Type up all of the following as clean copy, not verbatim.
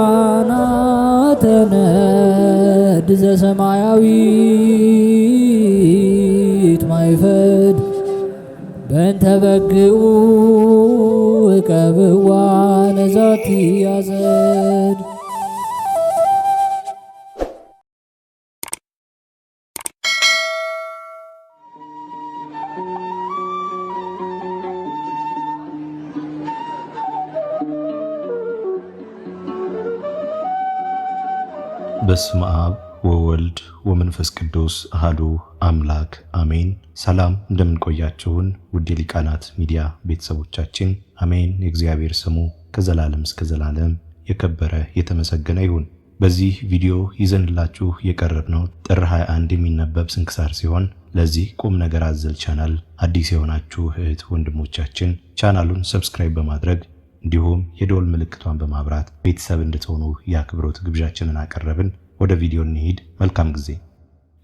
ሊቃናተ ነድ ዘሰማያዊት ማይፈድ በእንተ በግዑ እቀብዋ ነዛቲ ያዘድ። በስመ አብ ወወልድ ወመንፈስ ቅዱስ አሐዱ አምላክ አሜን። ሰላም እንደምንቆያችሁን ውድ የሊቃናት ሚዲያ ቤተሰቦቻችን፣ አሜን። የእግዚአብሔር ስሙ ከዘላለም እስከ ዘላለም የከበረ የተመሰገነ ይሁን። በዚህ ቪዲዮ ይዘንላችሁ የቀረብነው ጥር 21 የሚነበብ ስንክሳር ሲሆን ለዚህ ቁም ነገር አዘል ቻናል አዲስ የሆናችሁ እህት ወንድሞቻችን ቻናሉን ሰብስክራይብ በማድረግ እንዲሁም የደወል ምልክቷን በማብራት ቤተሰብ እንድትሆኑ የአክብሮት ግብዣችንን አቀረብን። ወደ ቪዲዮ እንሂድ። መልካም ጊዜ።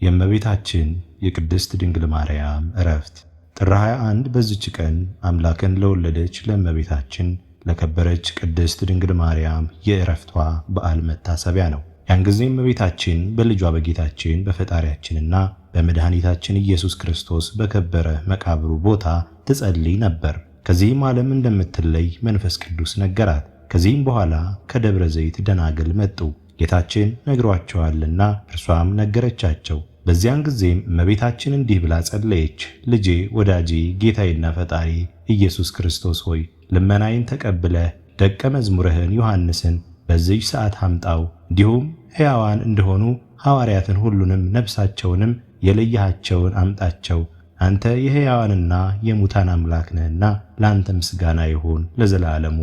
የእመቤታችን የቅድስት ድንግል ማርያም ዕረፍት ጥር 21 በዚች ቀን አምላክን ለወለደች ለእመቤታችን ለከበረች ቅድስት ድንግል ማርያም የዕረፍቷ በዓል መታሰቢያ ነው። ያን ጊዜ እመቤታችን በልጇ በጌታችን በፈጣሪያችንና በመድኃኒታችን ኢየሱስ ክርስቶስ በከበረ መቃብሩ ቦታ ትጸልይ ነበር። ከዚህም ዓለም እንደምትለይ መንፈስ ቅዱስ ነገራት። ከዚህም በኋላ ከደብረ ዘይት ደናግል መጡ፣ ጌታችን ነግሯቸዋልና እርሷም ነገረቻቸው። በዚያን ጊዜም እመቤታችን እንዲህ ብላ ጸለየች። ልጄ፣ ወዳጄ፣ ጌታዬና ፈጣሪ ኢየሱስ ክርስቶስ ሆይ ልመናዬን ተቀብለህ ደቀ መዝሙርህን ዮሐንስን በዚህ ሰዓት አምጣው። እንዲሁም ሕያዋን እንደሆኑ ሐዋርያትን ሁሉንም ነፍሳቸውንም የለያቸውን አምጣቸው። አንተ የሕያዋንና የሙታን አምላክ ነህና ለአንተ ምስጋና ይሁን ለዘላለሙ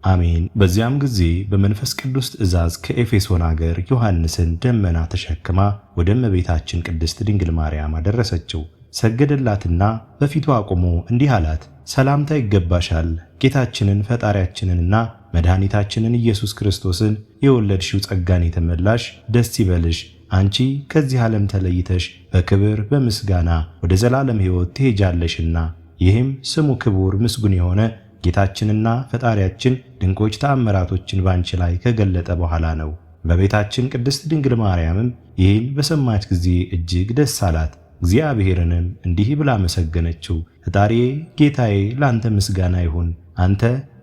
አሜን። በዚያም ጊዜ በመንፈስ ቅዱስ ትእዛዝ ከኤፌሶን አገር ዮሐንስን ደመና ተሸክማ ወደ እመቤታችን ቅድስት ድንግል ማርያም አደረሰችው። ሰገደላትና በፊቱ አቆሞ እንዲህ አላት፣ ሰላምታ ይገባሻል። ጌታችንን ፈጣሪያችንንና መድኃኒታችንን ኢየሱስ ክርስቶስን የወለድሽው ጸጋን የተመላሽ ደስ ይበልሽ። አንቺ ከዚህ ዓለም ተለይተሽ በክብር በምስጋና ወደ ዘላለም ሕይወት ትሄጃለሽና። ይህም ስሙ ክቡር ምስጉን የሆነ ጌታችንና ፈጣሪያችን ድንቆች ተአምራቶችን ባንቺ ላይ ከገለጠ በኋላ ነው። እመቤታችን ቅድስት ድንግል ማርያምም ይህን በሰማች ጊዜ እጅግ ደስ አላት። እግዚአብሔርንም እንዲህ ብላ መሰገነችው፣ ፈጣሪዬ ጌታዬ፣ ላንተ ምስጋና ይሁን። አንተ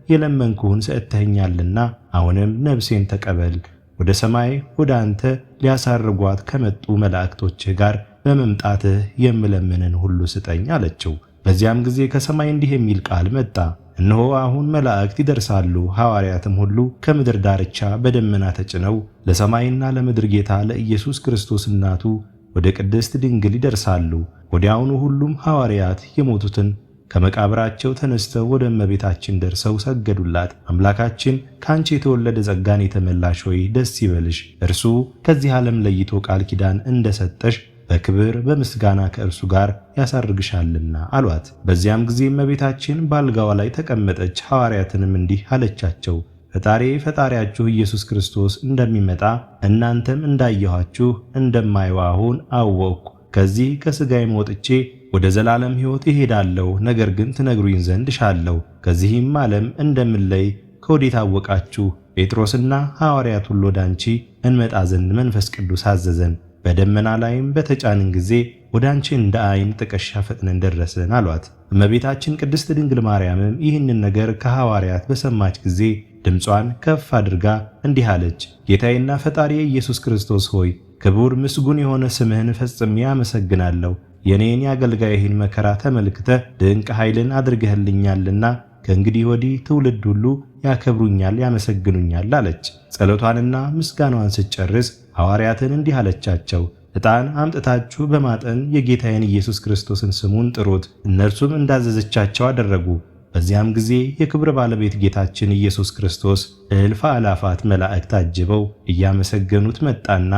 የለመንኩህን ሰጥተኸኛልና አሁንም ነፍሴን ተቀበል። ወደ ሰማይ ወደ አንተ ሊያሳርጓት ከመጡ መላእክቶችህ ጋር በመምጣትህ የምለምንን ሁሉ ስጠኝ አለችው። በዚያም ጊዜ ከሰማይ እንዲህ የሚል ቃል መጣ፣ እነሆ አሁን መላእክት ይደርሳሉ፣ ሐዋርያትም ሁሉ ከምድር ዳርቻ በደመና ተጭነው ለሰማይና ለምድር ጌታ ለኢየሱስ ክርስቶስ እናቱ ወደ ቅድስት ድንግል ይደርሳሉ። ወዲያውኑ ሁሉም ሐዋርያት የሞቱትን ከመቃብራቸው ተነስተው ወደ እመቤታችን ደርሰው ሰገዱላት። አምላካችን ካንቺ የተወለደ ጸጋን የተመላሽ ሆይ ደስ ይበልሽ፣ እርሱ ከዚህ ዓለም ለይቶ ቃል ኪዳን እንደሰጠሽ በክብር በምስጋና ከእርሱ ጋር ያሳርግሻልና አሏት። በዚያም ጊዜ እመቤታችን በአልጋዋ ላይ ተቀመጠች። ሐዋርያትንም እንዲህ አለቻቸው፣ ፈጣሪያችሁ ኢየሱስ ክርስቶስ እንደሚመጣ እናንተም እንዳየኋችሁ እንደማየው አሁን አወቅኩ። ከዚህ ከሥጋዬም ወጥቼ ወደ ዘላለም ሕይወት እሄዳለሁ። ነገር ግን ትነግሩኝ ዘንድ ሻለሁ፣ ከዚህም ዓለም እንደምለይ ከወዴት አወቃችሁ? ጴጥሮስና ሐዋርያት ሁሉ ወደ አንቺ እንመጣ ዘንድ መንፈስ ቅዱስ አዘዘን። በደመና ላይም በተጫንን ጊዜ ወደ አንቺ እንደ ዓይን ጥቅሻ ፈጥነን ደረስን አሏት። እመቤታችን ቅድስት ድንግል ማርያምም ይህንን ነገር ከሐዋርያት በሰማች ጊዜ ድምጿን ከፍ አድርጋ እንዲህ አለች፣ ጌታዬና ፈጣሪዬ ኢየሱስ ክርስቶስ ሆይ ክቡር ምስጉን የሆነ ስምህን ፈጽሜ አመሰግናለሁ። የኔን የአገልጋይህን መከራ ተመልክተህ ድንቅ ኃይልን አድርገህልኛልና ከእንግዲህ ወዲህ ትውልድ ሁሉ ያከብሩኛል፣ ያመሰግኑኛል አለች። ጸሎቷንና ምስጋናዋን ስትጨርስ ሐዋርያትን እንዲህ አለቻቸው፣ ዕጣን አምጥታችሁ በማጠን የጌታዬን ኢየሱስ ክርስቶስን ስሙን ጥሩት። እነርሱም እንዳዘዘቻቸው አደረጉ። በዚያም ጊዜ የክብር ባለቤት ጌታችን ኢየሱስ ክርስቶስ እልፍ አእላፋት መላእክት አጅበው እያመሰገኑት መጣና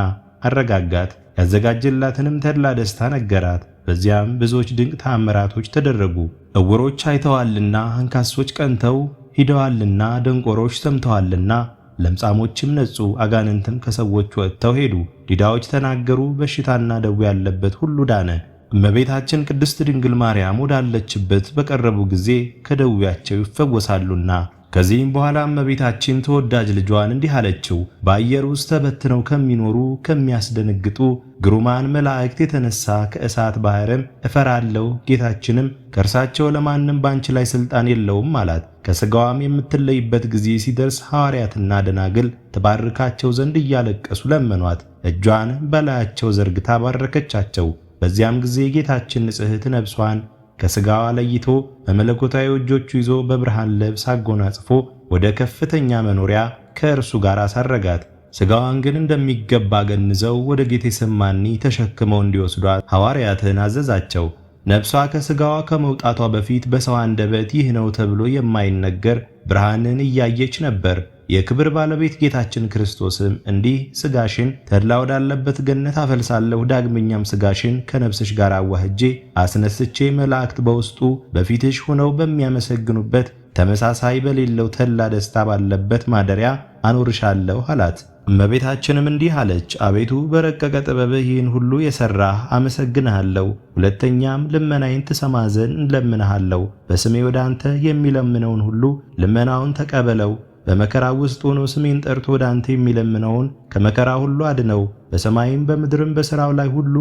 አረጋጋት። ያዘጋጀላትንም ተድላ ደስታ ነገራት። በዚያም ብዙዎች ድንቅ ተአምራቶች ተደረጉ። ዕውሮች አይተዋልና፣ አንካሶች ቀንተው ሂደዋልና፣ ደንቆሮች ሰምተዋልና፣ ለምጻሞችም ነጹ፣ አጋንንትም ከሰዎች ወጥተው ሄዱ። ዲዳዎች ተናገሩ፣ በሽታና ደዌ ያለበት ሁሉ ዳነ። እመቤታችን ቅድስት ድንግል ማርያም ወዳለችበት በቀረቡ ጊዜ ከደዌያቸው ይፈወሳሉና ከዚህም በኋላ እመቤታችን ተወዳጅ ልጇን እንዲህ አለችው፣ በአየር ውስጥ ተበትነው ከሚኖሩ ከሚያስደነግጡ ግሩማን መላእክት የተነሳ ከእሳት ባሕርም እፈራለሁ። ጌታችንም ከእርሳቸው ለማንም ባንቺ ላይ ሥልጣን የለውም አላት። ከሥጋዋም የምትለይበት ጊዜ ሲደርስ ሐዋርያትና ደናግል ተባርካቸው ዘንድ እያለቀሱ ለመኗት። እጇን በላያቸው ዘርግታ ባረከቻቸው። በዚያም ጊዜ ጌታችን ንጽሕት ነፍሷን ከሥጋዋ ለይቶ በመለኮታዊ እጆቹ ይዞ በብርሃን ልብስ አጎናጽፎ ወደ ከፍተኛ መኖሪያ ከእርሱ ጋር አሳረጋት። ሥጋዋን ግን እንደሚገባ ገንዘው ወደ ጌቴሰማኒ ተሸክመው እንዲወስዷት ሐዋርያትን አዘዛቸው። ነፍሷ ከሥጋዋ ከመውጣቷ በፊት በሰው አንደበት ይህ ነው ተብሎ የማይነገር ብርሃንን እያየች ነበር። የክብር ባለቤት ጌታችን ክርስቶስም እንዲህ ሥጋሽን ተድላ ወዳለበት ገነት አፈልሳለሁ፣ ዳግመኛም ሥጋሽን ከነፍስሽ ጋር አዋህጄ አስነስቼ መላእክት በውስጡ በፊትሽ ሆነው በሚያመሰግኑበት ተመሳሳይ በሌለው ተድላ ደስታ ባለበት ማደሪያ አኖርሻለሁ አላት። እመቤታችንም እንዲህ አለች፣ አቤቱ በረቀቀ ጥበብህ ይህን ሁሉ የሠራህ አመሰግንሃለሁ። ሁለተኛም ልመናዬን ትሰማ ዘንድ እንለምንሃለሁ። በስሜ ወደ አንተ የሚለምነውን ሁሉ ልመናውን ተቀበለው። በመከራ ውስጥ ሆኖ ስሜን ጠርቶ ወደ አንተ የሚለምነውን ከመከራ ሁሉ አድነው። በሰማይም በምድርም በሥራው ላይ ሁሉ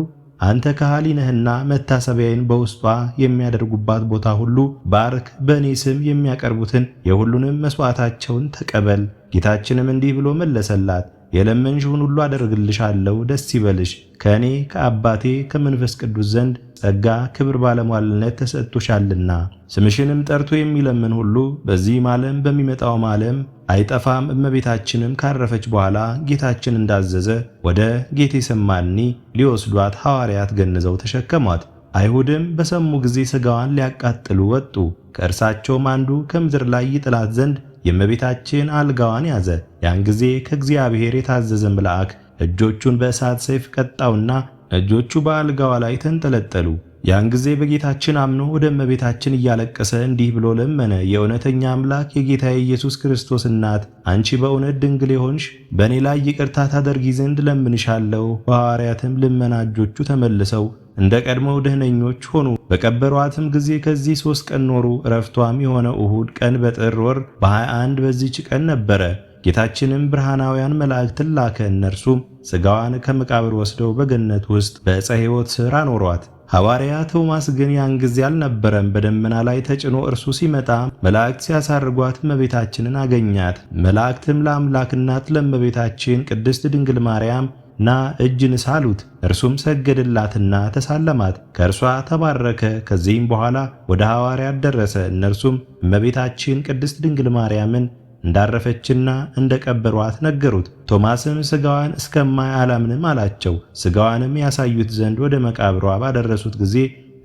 አንተ ከሃሊ ነህና መታሰቢያዬን በውስጧ የሚያደርጉባት ቦታ ሁሉ ባርክ። በእኔ ስም የሚያቀርቡትን የሁሉንም መሥዋዕታቸውን ተቀበል። ጌታችንም እንዲህ ብሎ መለሰላት፣ የለመንሽውን ሁሉ አደርግልሻለሁ፣ ደስ ይበልሽ። ከእኔ ከአባቴ ከመንፈስ ቅዱስ ዘንድ ጸጋ፣ ክብር፣ ባለሟልነት ተሰጥቶሻልና ስምሽንም ጠርቶ የሚለምን ሁሉ በዚህም ዓለም በሚመጣውም ዓለም አይጠፋም። እመቤታችንም ካረፈች በኋላ ጌታችን እንዳዘዘ ወደ ጌቴሰማኒ ሊወስዷት ሐዋርያት ገንዘው ተሸከሟት። አይሁድም በሰሙ ጊዜ ሥጋዋን ሊያቃጥሉ ወጡ። ከእርሳቸውም አንዱ ከምድር ላይ ይጥላት ዘንድ የእመቤታችን አልጋዋን ያዘ። ያን ጊዜ ከእግዚአብሔር የታዘዘ መልአክ እጆቹን በእሳት ሰይፍ ቀጣውና እጆቹ በአልጋዋ ላይ ተንጠለጠሉ። ያን ጊዜ በጌታችን አምኖ ወደ እመቤታችን እያለቀሰ እንዲህ ብሎ ለመነ። የእውነተኛ አምላክ የጌታ ኢየሱስ ክርስቶስ እናት አንቺ በእውነት ድንግል የሆንሽ በእኔ ላይ ይቅርታ ታደርጊ ዘንድ ለምንሻለሁ። በሐዋርያትም ልመና እጆቹ ተመልሰው እንደ ቀድሞው ደህነኞች ሆኑ። በቀበሯትም ጊዜ ከዚህ 3 ቀን ኖሩ። ዕረፍቷም የሆነ እሁድ ቀን በጥር ወር በ21 በዚች ቀን ነበረ። ጌታችንም ብርሃናውያን መላእክትን ላከ። እነርሱም ሥጋዋን ከመቃብር ወስደው በገነት ውስጥ በዕፀ ሕይወት ሥር አኖሯት። ሐዋርያ ቶማስ ግን ያን ጊዜ አልነበረም። በደመና ላይ ተጭኖ እርሱ ሲመጣ መላእክት ሲያሳርጓት እመቤታችንን አገኛት። መላእክትም ለአምላክ እናት ለእመቤታችን ቅድስት ድንግል ማርያም ና እጅ ንሳ አሉት። እርሱም ሰገደላትና ተሳለማት፣ ከእርሷ ተባረከ። ከዚህም በኋላ ወደ ሐዋርያት ደረሰ። እነርሱም እመቤታችን ቅድስት ድንግል ማርያምን እንዳረፈችና እንደቀበሯት ነገሩት። ቶማስም ሥጋዋን እስከማይ አላምንም አላቸው። ሥጋዋንም ያሳዩት ዘንድ ወደ መቃብሯ ባደረሱት ጊዜ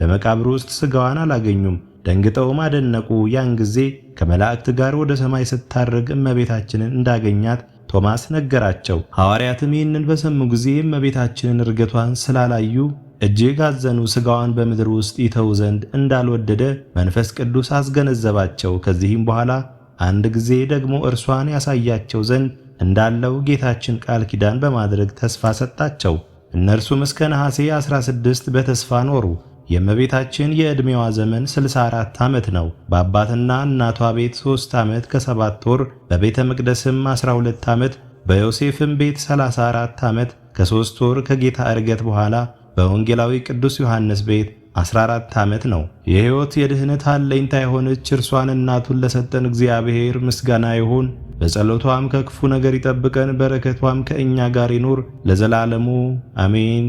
በመቃብሩ ውስጥ ሥጋዋን አላገኙም። ደንግጠውም አደነቁ። ያን ጊዜ ከመላእክት ጋር ወደ ሰማይ ስታርግ እመቤታችንን እንዳገኛት ቶማስ ነገራቸው። ሐዋርያትም ይህንን በሰሙ ጊዜ እመቤታችንን እርገቷን ስላላዩ እጅግ አዘኑ። ሥጋዋን በምድር ውስጥ ይተው ዘንድ እንዳልወደደ መንፈስ ቅዱስ አስገነዘባቸው። ከዚህም በኋላ አንድ ጊዜ ደግሞ እርሷን ያሳያቸው ዘንድ እንዳለው ጌታችን ቃል ኪዳን በማድረግ ተስፋ ሰጣቸው። እነርሱም እስከ ነሐሴ 16 በተስፋ ኖሩ። የእመቤታችን የዕድሜዋ ዘመን 64 ዓመት ነው። በአባትና እናቷ ቤት 3 ዓመት ከ7 ወር፣ በቤተ መቅደስም 12 ዓመት፣ በዮሴፍም ቤት 34 ዓመት ከ3 ወር ከጌታ ዕርገት በኋላ በወንጌላዊ ቅዱስ ዮሐንስ ቤት 14 ዓመት ነው። የሕይወት የድኅነት አለኝታ የሆነች እርሷን እናቱን ለሰጠን እግዚአብሔር ምስጋና ይሁን። በጸሎቷም ከክፉ ነገር ይጠብቀን፣ በረከቷም ከእኛ ጋር ይኑር ለዘላለሙ አሜን።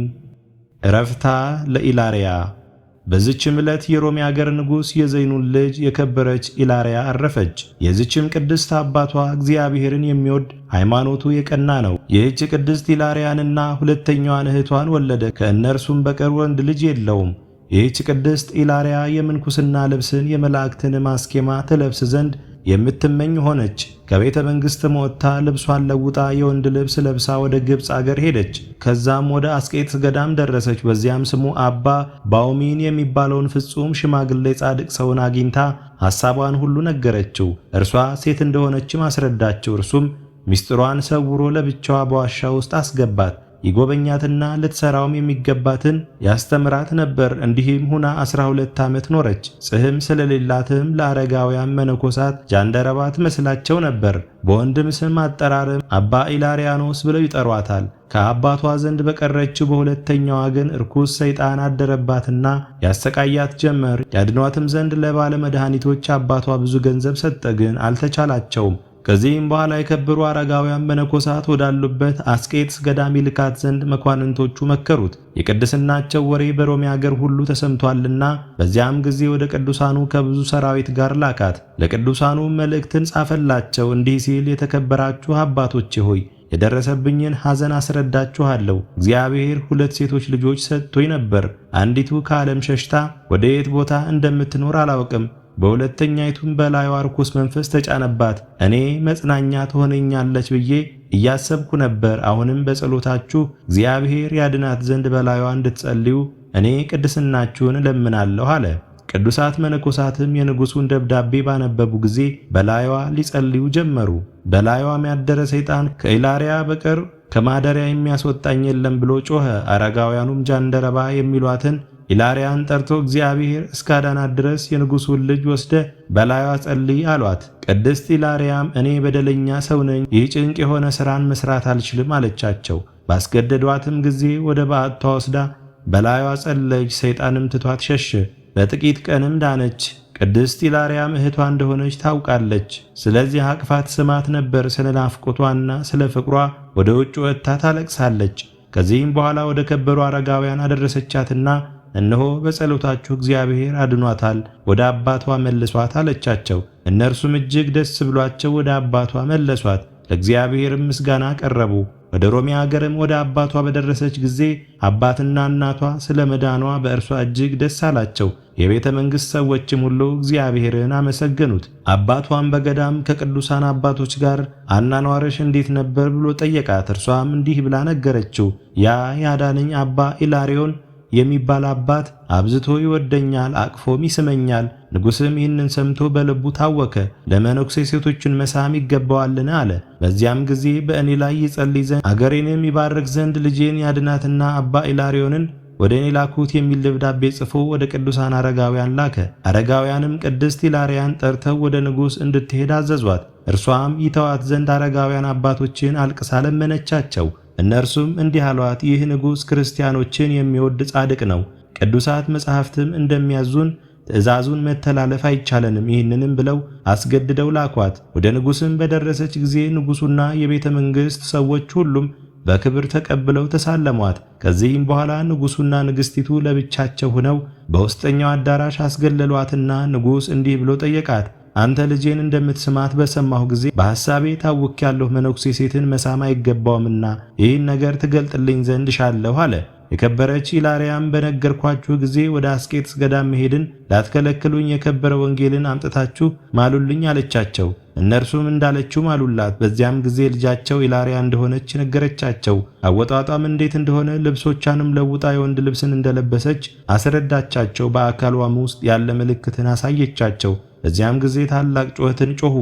ዕረፍታ ለኢላርያ። በዚችም ዕለት የሮሜ አገር ንጉሥ የዘይኑን ልጅ የከበረች ኢላርያ አረፈች። የዚችም ቅድስት አባቷ እግዚአብሔርን የሚወድ ሃይማኖቱ የቀና ነው። ይህች ቅድስት ኢላርያንና ሁለተኛዋን እህቷን ወለደ። ከእነርሱም በቀር ወንድ ልጅ የለውም። ይህች ቅድስት ኢላርያ የምንኩስና ልብስን የመላእክትን ማስኬማ ትለብስ ዘንድ የምትመኝ ሆነች። ከቤተ መንግሥትም ወጥታ ልብሷን ለውጣ የወንድ ልብስ ለብሳ ወደ ግብፅ አገር ሄደች። ከዛም ወደ አስቄጥስ ገዳም ደረሰች። በዚያም ስሙ አባ ባውሚን የሚባለውን ፍጹም ሽማግሌ ጻድቅ ሰውን አግኝታ ሐሳቧን ሁሉ ነገረችው። እርሷ ሴት እንደሆነችም አስረዳችው። እርሱም ምስጢሯን ሰውሮ ለብቻዋ በዋሻ ውስጥ አስገባት። ይጎበኛትና ልትሰራውም የሚገባትን ያስተምራት ነበር። እንዲህም ሁና 12 ዓመት ኖረች። ጽሕም ስለሌላትም ለአረጋውያን መነኮሳት ጃንደረባ ትመስላቸው ነበር። በወንድም ስም አጠራርም አባ ኢላርያኖስ ብለው ይጠሯታል። ከአባቷ ዘንድ በቀረችው በሁለተኛዋ ግን ርኩስ ሰይጣን አደረባትና ያሰቃያት ጀመር። ያድኗትም ዘንድ ለባለ መድኃኒቶች አባቷ ብዙ ገንዘብ ሰጠ፣ ግን አልተቻላቸውም። ከዚህም በኋላ የከበሩ አረጋውያን መነኮሳት ወዳሉበት አስቄጥስ ገዳም ይልካት ዘንድ መኳንንቶቹ መከሩት። የቅድስናቸው ወሬ በሮሜ አገር ሁሉ ተሰምቷልና በዚያም ጊዜ ወደ ቅዱሳኑ ከብዙ ሰራዊት ጋር ላካት። ለቅዱሳኑ መልእክትን ጻፈላቸው እንዲህ ሲል፣ የተከበራችሁ አባቶቼ ሆይ የደረሰብኝን ሐዘን አስረዳችኋለሁ። እግዚአብሔር 2 ሴቶች ልጆች ሰጥቶኝ ነበር። አንዲቱ ከዓለም ሸሽታ ወደ የት ቦታ እንደምትኖር አላውቅም። በሁለተኛይቱም በላይዋ ርኩስ መንፈስ ተጫነባት። እኔ መጽናኛ ትሆነኛለች ብዬ እያሰብኩ ነበር። አሁንም በጸሎታችሁ እግዚአብሔር ያድናት ዘንድ በላይዋ እንድትጸልዩ እኔ ቅድስናችሁን እለምናለሁ አለ። ቅዱሳት መነኮሳትም የንጉሡን ደብዳቤ ባነበቡ ጊዜ በላይዋ ሊጸልዩ ጀመሩ። በላይዋም ያደረ ሰይጣን ከኢላርያ በቀር ከማደሪያ የሚያስወጣኝ የለም ብሎ ጮኸ። አረጋውያኑም ጃንደረባ የሚሏትን ኢላርያን ጠርቶ እግዚአብሔር እስካዳናት ድረስ የንጉሡን ልጅ ወስደ በላይዋ ጸልይ አሏት። ቅድስት ኢላርያም እኔ በደለኛ ሰው ነኝ፣ ይህ ጭንቅ የሆነ ሥራን መስራት አልችልም አለቻቸው። ባስገደዷትም ጊዜ ወደ በዓቷ ወስዳ በላይዋ ጸለየች። ሰይጣንም ትቷት ሸሸ። በጥቂት ቀንም ዳነች። ቅድስት ኢላርያም እህቷ እንደሆነች ታውቃለች። ስለዚህ አቅፋት ስማት ነበር። ስለ ናፍቆቷና ስለ ፍቅሯ ወደ ውጭ ወጥታ ታለቅሳለች። ከዚህም በኋላ ወደ ከበሩ አረጋውያን አደረሰቻትና እነሆ በጸሎታችሁ እግዚአብሔር አድኗታል፣ ወደ አባቷ መልሷት አለቻቸው። እነርሱም እጅግ ደስ ብሏቸው ወደ አባቷ መለሷት። ለእግዚአብሔርም ምስጋና ቀረቡ። ወደ ሮሜ አገርም ወደ አባቷ በደረሰች ጊዜ አባትና እናቷ ስለ መዳኗ በእርሷ እጅግ ደስ አላቸው። የቤተ መንግሥት ሰዎችም ሁሉ እግዚአብሔርን አመሰገኑት። አባቷም በገዳም ከቅዱሳን አባቶች ጋር አናኗርሽ እንዴት ነበር ብሎ ጠየቃት። እርሷም እንዲህ ብላ ነገረችው። ያ ያዳነኝ አባ ኢላሪዮን የሚባል አባት አብዝቶ ይወደኛል፣ አቅፎም ይስመኛል። ንጉሥም ይህንን ሰምቶ በልቡ ታወከ። ለመነኩሴ ሴቶችን መሳም ይገባዋልን አለ። በዚያም ጊዜ በእኔ ላይ ይጸልይ ዘንድ አገሬንም ይባርክ ዘንድ ልጄን ያድናትና አባ ኢላሪዮንን ወደ እኔ ላኩት የሚል ደብዳቤ ጽፎ ወደ ቅዱሳን አረጋውያን ላከ። አረጋውያንም ቅድስት ኢላርያን ጠርተው ወደ ንጉሥ እንድትሄድ አዘዟት። እርሷም ይተዋት ዘንድ አረጋውያን አባቶችን አልቅሳ ለመነቻቸው። እነርሱም እንዲህ አሏት፣ ይህ ንጉሥ ክርስቲያኖችን የሚወድ ጻድቅ ነው። ቅዱሳት መጻሕፍትም እንደሚያዙን ትእዛዙን መተላለፍ አይቻለንም። ይህንንም ብለው አስገድደው ላኳት። ወደ ንጉሥም በደረሰች ጊዜ ንጉሡና የቤተ መንግሥት ሰዎች ሁሉም በክብር ተቀብለው ተሳለሟት። ከዚህም በኋላ ንጉሡና ንግሥቲቱ ለብቻቸው ሆነው በውስጠኛው አዳራሽ አስገለሏትና ንጉሥ እንዲህ ብሎ ጠየቃት። አንተ ልጄን እንደምትስማት በሰማሁ ጊዜ በሐሳቤ ታውኬያለሁ። መነኩሴ ሴትን መሳም አይገባውምና ይህን ነገር ትገልጥልኝ ዘንድ ሻለሁ አለ። የከበረች ኢላርያም በነገርኳችሁ ጊዜ ወደ አስቄጥስ ገዳም መሄድን ላትከለክሉኝ የከበረ ወንጌልን አምጥታችሁ ማሉልኝ አለቻቸው። እነርሱም እንዳለችው ማሉላት። በዚያም ጊዜ ልጃቸው ኢላርያ እንደሆነች ነገረቻቸው። አወጣጧም እንዴት እንደሆነ ልብሶቿንም ለውጣ የወንድ ልብስን እንደለበሰች አስረዳቻቸው። በአካሏም ውስጥ ያለ ምልክትን አሳየቻቸው። በዚያም ጊዜ ታላቅ ጩኸትን ጮኹ።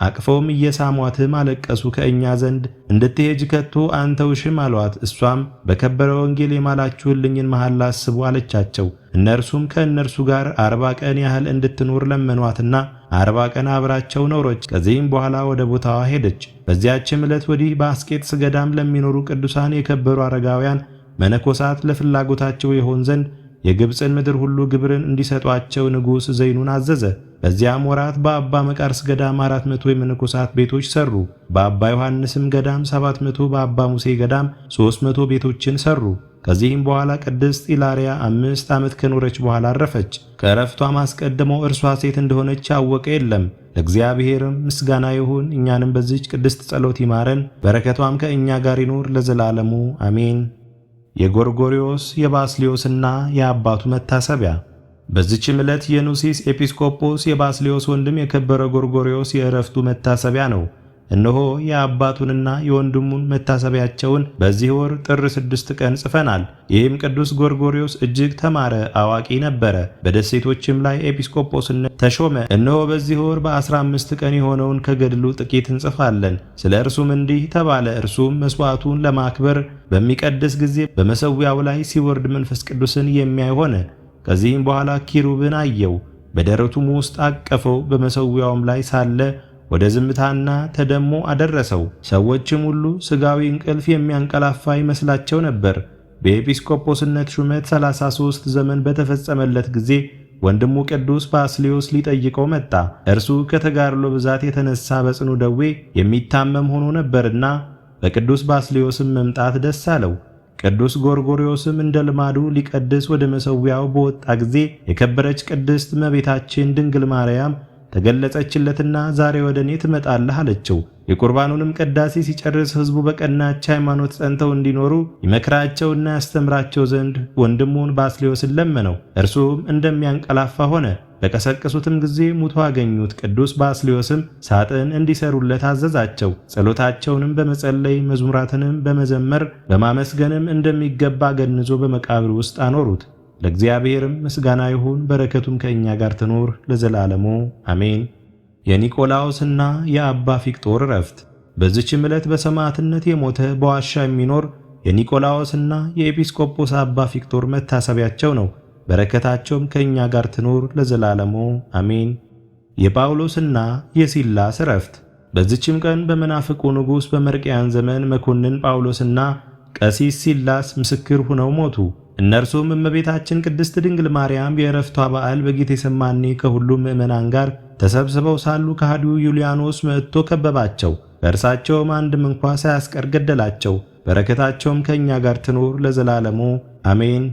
አቅፈውም እየሳሟትም አለቀሱ። ከእኛ ዘንድ እንድትሄጅ ከቶ አንተውሽም አሏት። እሷም በከበረ ወንጌል የማላችሁልኝን መሐላ አስቡ አለቻቸው። እነርሱም ከእነርሱ ጋር 40 ቀን ያህል እንድትኖር ለመኗትና 40 ቀን አብራቸው ኖረች። ከዚህም በኋላ ወደ ቦታዋ ሄደች። በዚያችም ዕለት ወዲህ በአስቄጥስ ገዳም ለሚኖሩ ቅዱሳን የከበሩ አረጋውያን መነኮሳት ለፍላጎታቸው ይሆን ዘንድ የግብፅን ምድር ሁሉ ግብርን እንዲሰጧቸው ንጉሥ ዘይኑን አዘዘ። በዚያም ወራት በአባ መቃርስ ገዳም 400 የመነኮሳት ቤቶች ሰሩ። በአባ ዮሐንስም ገዳም 700፣ በአባ ሙሴ ገዳም 300 ቤቶችን ሰሩ። ከዚህም በኋላ ቅድስት ኢላርያ 5 ዓመት ከኖረች በኋላ አረፈች። ከዕረፍቷም አስቀድሞ እርሷ ሴት እንደሆነች ያወቀ የለም። ለእግዚአብሔርም ምስጋና ይሁን፣ እኛንም በዚች ቅድስት ጸሎት ይማረን፣ በረከቷም ከእኛ ጋር ይኖር ለዘላለሙ አሜን። የጎርጎርዮስ የባስልዮስና የአባቱ መታሰቢያ። በዚችም ዕለት የኑሲስ ኤጲስቆጶስ የባስልዮስ ወንድም የከበረ ጎርጎርዮስ የዕረፍቱ መታሰቢያ ነው። እነሆ የአባቱንና የወንድሙን መታሰቢያቸውን በዚህ ወር ጥር 6 ቀን ጽፈናል። ይህም ቅዱስ ጎርጎርዮስ እጅግ ተማረ፣ አዋቂ ነበረ። በደሴቶችም ላይ ኤጲስቆጶስነት ተሾመ። እነሆ በዚህ ወር በ15 ቀን የሆነውን ከገድሉ ጥቂት እንጽፋለን። ስለ እርሱም እንዲህ ተባለ። እርሱም መስዋዕቱን ለማክበር በሚቀድስ ጊዜ በመሠዊያው ላይ ሲወርድ መንፈስ ቅዱስን የሚያይ ሆነ። ከዚህም በኋላ ኪሩብን አየው፣ በደረቱም ውስጥ አቀፈው። በመሠዊያውም ላይ ሳለ ወደ ዝምታና ተደሞ አደረሰው። ሰዎችም ሁሉ ሥጋዊ እንቅልፍ የሚያንቀላፋ ይመስላቸው ነበር። በኤጲስቆጶስነት ሹመት 33 ዘመን በተፈጸመለት ጊዜ ወንድሙ ቅዱስ ባስልዮስ ሊጠይቀው መጣ። እርሱ ከተጋድሎ ብዛት የተነሳ በጽኑ ደዌ የሚታመም ሆኖ ነበርና በቅዱስ ባስልዮስም መምጣት ደስ አለው። ቅዱስ ጎርጎርዮስም እንደ ልማዱ ሊቀድስ ወደ መሠዊያው በወጣ ጊዜ የከበረች ቅድስት እመቤታችን ድንግል ማርያም ተገለጸችለትና ዛሬ ወደ እኔ ትመጣለህ አለችው። የቁርባኑንም ቅዳሴ ሲጨርስ ሕዝቡ በቀናች ሃይማኖት ጸንተው እንዲኖሩ ይመክራቸውና ያስተምራቸው ዘንድ ወንድሙን ባስልዮስን ለመነው። እርሱም እንደሚያንቀላፋ ሆነ። በቀሰቀሱትም ጊዜ ሙቶ አገኙት። ቅዱስ ባስልዮስም ሳጥን እንዲሰሩለት አዘዛቸው። ጸሎታቸውንም በመጸለይ መዝሙራትንም በመዘመር በማመስገንም እንደሚገባ ገንዞ በመቃብር ውስጥ አኖሩት። ለእግዚአብሔርም ምስጋና ይሁን፣ በረከቱም ከእኛ ጋር ትኖር ለዘላለሙ አሜን። የኒቆላዎስና የአባ ፊቅጦር ዕረፍት። በዚችም ዕለት በሰማዕትነት የሞተ በዋሻ የሚኖር የኒቆላዎስና የኤጲስቆጶስ አባ ፊቅጦር መታሰቢያቸው ነው። በረከታቸውም ከእኛ ጋር ትኖር ለዘላለሙ አሜን። የጳውሎስና የሲላስ ዕረፍት። በዚችም ቀን በመናፍቁ ንጉሥ በመርቅያን ዘመን መኮንን ጳውሎስና ቀሲስ ሲላስ ምስክር ሆነው ሞቱ። እነርሱም እመቤታችን ቅድስት ድንግል ማርያም የዕረፍቷ በዓል በጌቴሰማኒ ከሁሉም ምዕመናን ጋር ተሰብስበው ሳሉ ከሃዲው ዩልያኖስ መጥቶ ከበባቸው። በእርሳቸውም አንድም እንኳ ሳያስቀር ገደላቸው። በረከታቸውም ከእኛ ጋር ትኖር ለዘላለሙ አሜን።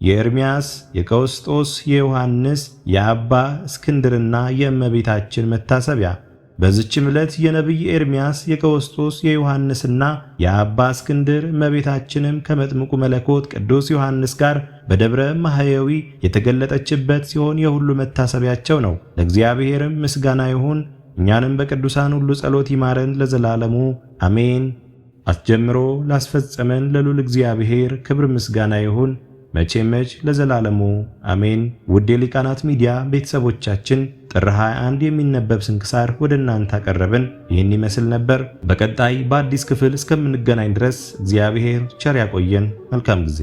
የኤርምያስ፣ የቀውስጦስ፣ የዮሐንስ፣ የአባ እስክንድርና የእመቤታችን መታሰቢያ። በዚችም ዕለት የነቢይ ኤርምያስ፣ የቀውስጦስ፣ የዮሐንስና የአባ እስክንድር እመቤታችንም ከመጥምቁ መለኮት ቅዱስ ዮሐንስ ጋር በደብረ ማህየዊ የተገለጠችበት ሲሆን የሁሉ መታሰቢያቸው ነው። ለእግዚአብሔርም ምስጋና ይሁን፣ እኛንም በቅዱሳን ሁሉ ጸሎት ይማረን ለዘላለሙ አሜን። አስጀምሮ ላስፈጸመን ለልዑል እግዚአብሔር ክብር ምስጋና ይሁን መቼ ለዘላለሙ አሜን። ውድ የሊቃናት ሚዲያ ቤተሰቦቻችን ጥር 21 የሚነበብ ስንክሳር ወደ እናንተ አቀረብን። ይህን ይመስል ነበር። በቀጣይ በአዲስ ክፍል እስከምንገናኝ ድረስ እግዚአብሔር ቸር ያቆየን። መልካም ጊዜ